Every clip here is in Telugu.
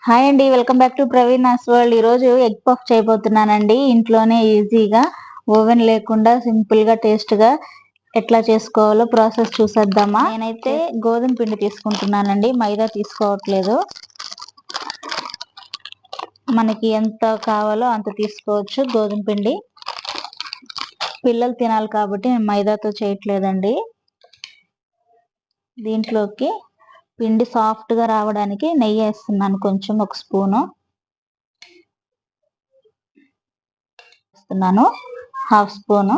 హాయ్ అండి, welcome back to Praveena's world. ఈరోజు ఎగ్ పఫ్ చేయబోతున్నానండి. ఇంట్లోనే ఈజీగా, ఓవెన్ లేకుండా సింపుల్ గా టేస్ట్ గా ఎట్లా చేసుకోవాలో ప్రాసెస్ చూసేద్దామా. నేనైతే గోధుమ పిండి తీసుకుంటున్నానండి, మైదా తీసుకోవట్లేదు. మనకి ఎంత కావాలో అంత తీసుకోవచ్చు గోధుమ పిండి. పిల్లలు తినాలి కాబట్టి నేను మైదాతో చేయట్లేదండి. దీంట్లోకి పిండి సాఫ్ట్ గా రావడానికి నెయ్యి వేస్తున్నాను, కొంచెం ఒక స్పూను వేస్తున్నాను, హాఫ్ స్పూను.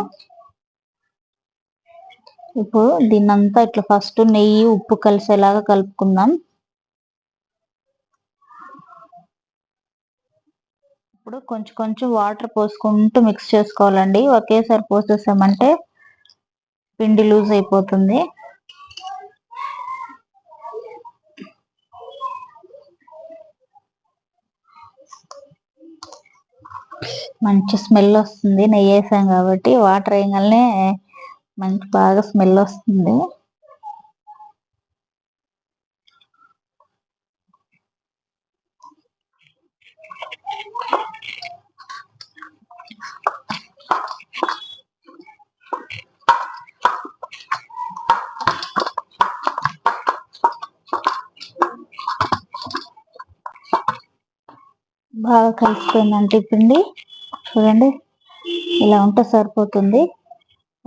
ఇప్పుడు దీన్నంతా ఇట్లా ఫస్ట్ నెయ్యి ఉప్పు కలిసేలాగా కలుపుకుందాం. ఇప్పుడు కొంచెం కొంచెం వాటర్ పోసుకుంటూ మిక్స్ చేసుకోవాలండి. ఒకేసారి పోసేసామంటే పిండి లూజ్ అయిపోతుంది. మంచి స్మెల్ వస్తుంది, నెయ్యి వేసాం కాబట్టి. వాటర్ వేయగానే మంచి బాగా స్మెల్ వస్తుంది. బాగా కలిసిపోయిందంటే పిండి చూడండి, ఇలా ఉంటే సరిపోతుంది.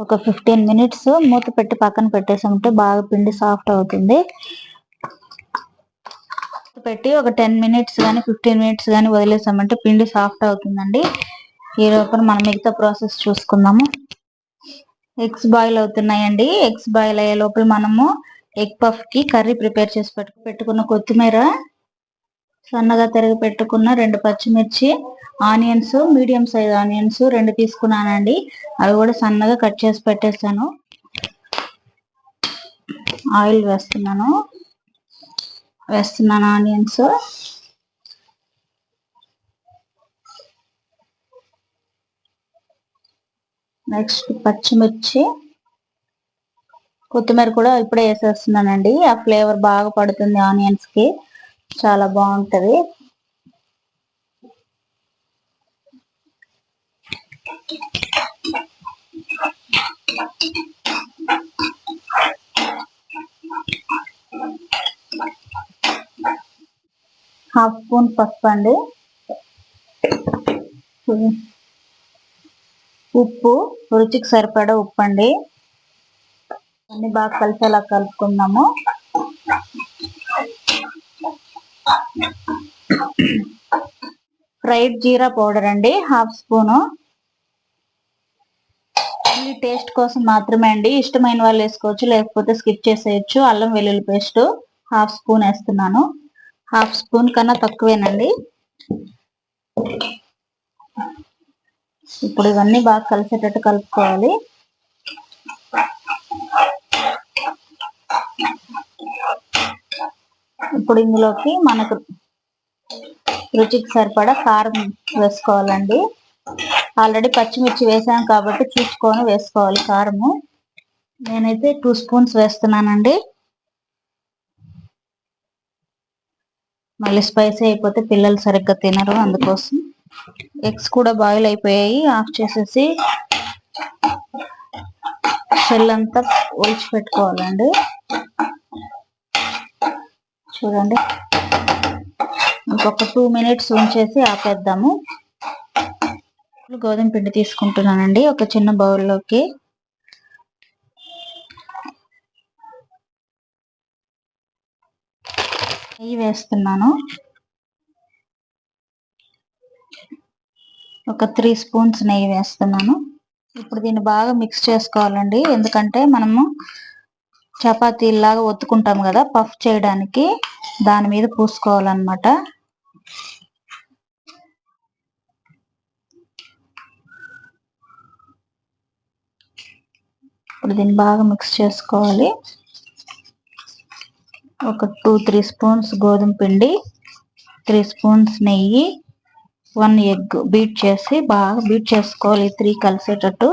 ఒక 15 మినిట్స్ మూత పెట్టి పక్కన పెట్టేసామంటే బాగా పిండి సాఫ్ట్ అవుతుంది. పెట్టి ఒక 10 మినిట్స్ కానీ 15 మినిట్స్ కానీ వదిలేసామంటే పిండి సాఫ్ట్ అవుతుందండి. ఈ లోపల మనం మిగతా ప్రాసెస్ చూసుకుందాము. ఎగ్స్ బాయిల్ అవుతున్నాయండి. ఎగ్స్ బాయిల్ అయ్యే లోపల మనము ఎగ్ పఫ్ కి కర్రీ ప్రిపేర్ చేసి పెట్టుకున్న కొత్తిమీర, సన్నగా తరిగి పెట్టుకున్న 2 పచ్చిమిర్చి, ఆనియన్స్, మీడియం సైజ్ ఆనియన్స్ 2 తీసుకున్నానండి. అవి కూడా సన్నగా కట్ చేసి పెట్టేసాను. ఆయిల్ వేస్తున్నాను ఆనియన్స్. నెక్స్ట్ పచ్చిమిర్చి, కొత్తిమీర కూడా ఇప్పుడే వేసేస్తున్నానండి. ఆ ఫ్లేవర్ బాగా పడుతుంది ఆనియన్స్ కి, చాలా బాగుంటది. హాఫ్ స్పూన్ పసుపు అండి, ఉప్పు రుచికి సరిపడా ఉప్పు అండి. అన్ని బాగా కలిసేలా కలుపుకుందాము. ఫ్రైడ్ జీరా పౌడర్ అండి, హాఫ్ స్పూను. టేస్ట్ కోసం మాత్రమే అండి, ఇష్టమైన వాళ్ళు వేసుకోవచ్చు, లేకపోతే స్కిప్ చేసేయచ్చు. అల్లం వెల్లుల్లి పేస్ట్ హాఫ్ స్పూన్ వేస్తున్నాను. హాఫ్ స్పూన్ కన్నా తక్కువేనండి. ఇప్పుడు ఇవన్నీ బాగా కలిసేటట్టు కలుపుకోవాలి. ఇప్పుడు ఇందులోకి మనకు రుచికి సరిపడా కారం వేసుకోవాలండి. ఆల్రెడీ పచ్చిమిర్చి వేసాం కాబట్టి చూసుకొని వేసుకోవాలి కారము. నేనైతే 2 స్పూన్స్ వేస్తున్నానండి. మళ్ళీ స్పైసీ అయిపోతే పిల్లలు సరిగ్గా తినరు, అందుకోసం. ఎగ్స్ కూడా బాయిల్ అయిపోయాయి. ఆఫ్ చేసేసి షెల్ అంతా ఒలిచి పెట్టుకోవాలండి. చూడండి, ఇంకొక 2 మినిట్స్ ఉంచేసి ఆపేద్దాము. గోధుమ పిండి తీసుకుంటున్నానండి ఒక చిన్న బౌల్లోకి. నెయ్యి వేస్తున్నాను, ఒక 3 స్పూన్స్ నెయ్యి వేస్తున్నాను. ఇప్పుడు దీన్ని బాగా మిక్స్ చేసుకోవాలండి, ఎందుకంటే మనము చపాతీలాగా ఒత్తుకుంటాం కదా పఫ్ చేయడానికి, దాని మీద పూసుకోవాలన్నమాట. ఇప్పుడు దీన్ని బాగా మిక్స్ చేసుకోవాలి. ఒక 2-3 స్పూన్స్ గోధుమ పిండి, 3 స్పూన్స్ నెయ్యి, 1 ఎగ్ బీట్ చేసి బాగా బీట్ చేసుకోవాలి, 3 కలిసేటట్టు.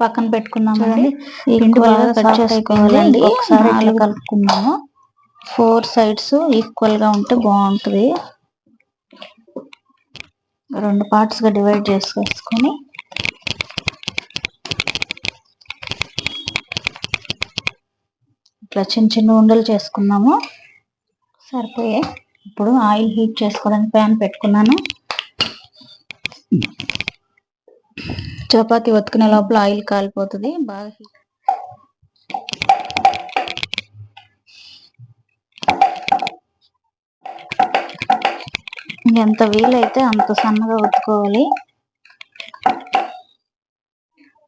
పక్కన పెట్టుకున్నామండి. ఈక్వల్ గా కట్ చేసుకోవాలండి. ఒకసారి ఇట్లా కలుపుకుందాము. 4 సైడ్స్ ఈక్వల్ గా ఉంటే బాగుంటుంది. 2 పార్ట్స్ గా డివైడ్ చేసుకొని ఇట్లా చిన్న చిన్న ఉండలు చేసుకున్నాము. సరిపోయే. ఇప్పుడు ఆయిల్ హీట్ చేసుకోవడానికి ప్యాన్ పెట్టుకున్నాను. చపాతీ ఒత్తుకునే లోపల ఆయిల్ కాలిపోతుంది. బాగా ఎంత వీలైతే అంత సన్నగా ఒత్తుకోవాలి.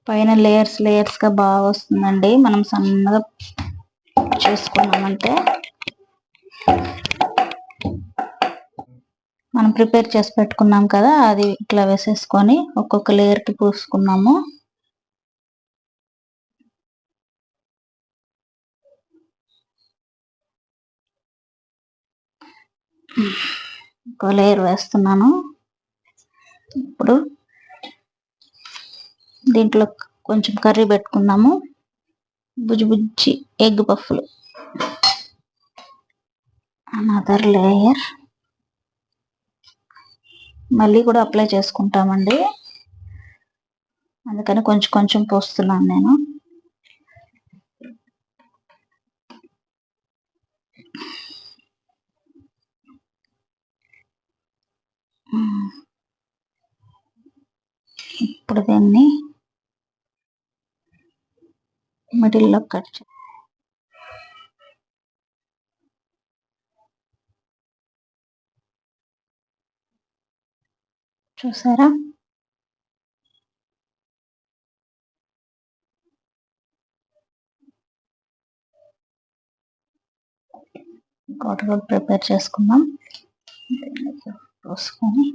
పైన లేయర్స్ గా బాగా వస్తుందండి మనం సన్నగా చేసుకున్నామంటే. మనం ప్రిపేర్ చేసి పెట్టుకున్నాం కదా, అది ఇట్లా వేసేసుకొని ఒక్కొక్క లేయర్ కి పూసుకున్నాము. ఒక లేయర్ వేస్తున్నాను. ఇప్పుడు దీంట్లో కొంచెం కర్రీ పెట్టుకుందాము. బుజ్జి ఎగ్ పఫ్లు. Another layer. మళ్ళీ కూడా అప్లై చేసుకుంటామండి, అందుకని కొంచెం కొంచెం పోస్తున్నాను నేను. ఇప్పుడు దీన్ని మిడిల్లో కట్ చూసారా. ఇంకోటి కూడా ప్రిపేర్ చేసుకుందాం. పోసుకొని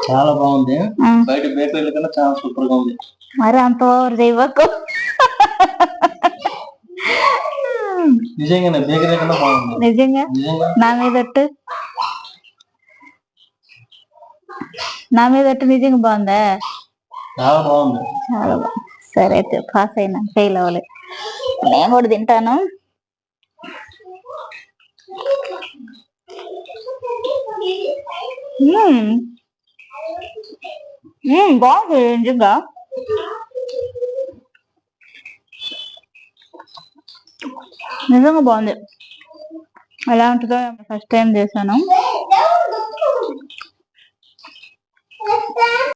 చాలా బాగుంది. బయట బేకరీల కన్నా చాలా సూపర్ గా ఉంది. మరి అంత ఓవర్ చేయవకు. నిజంగానే బేకరీ కన్నా బాగుంది. నిజంగా నా మీదట్టు నిజంగా బాగుందా? చాలా బాగుంది. చాలా బాగుంది. సరే అయితే పాస్ అయినా, ఫెయిల్ అవ్వలేదు. నేను కూడా తింటాను. బాగుంది నిజంగా. నిజంగా బాగుంది. ఎలా ఉంటుందో ఫస్ట్ టైం చేశాను.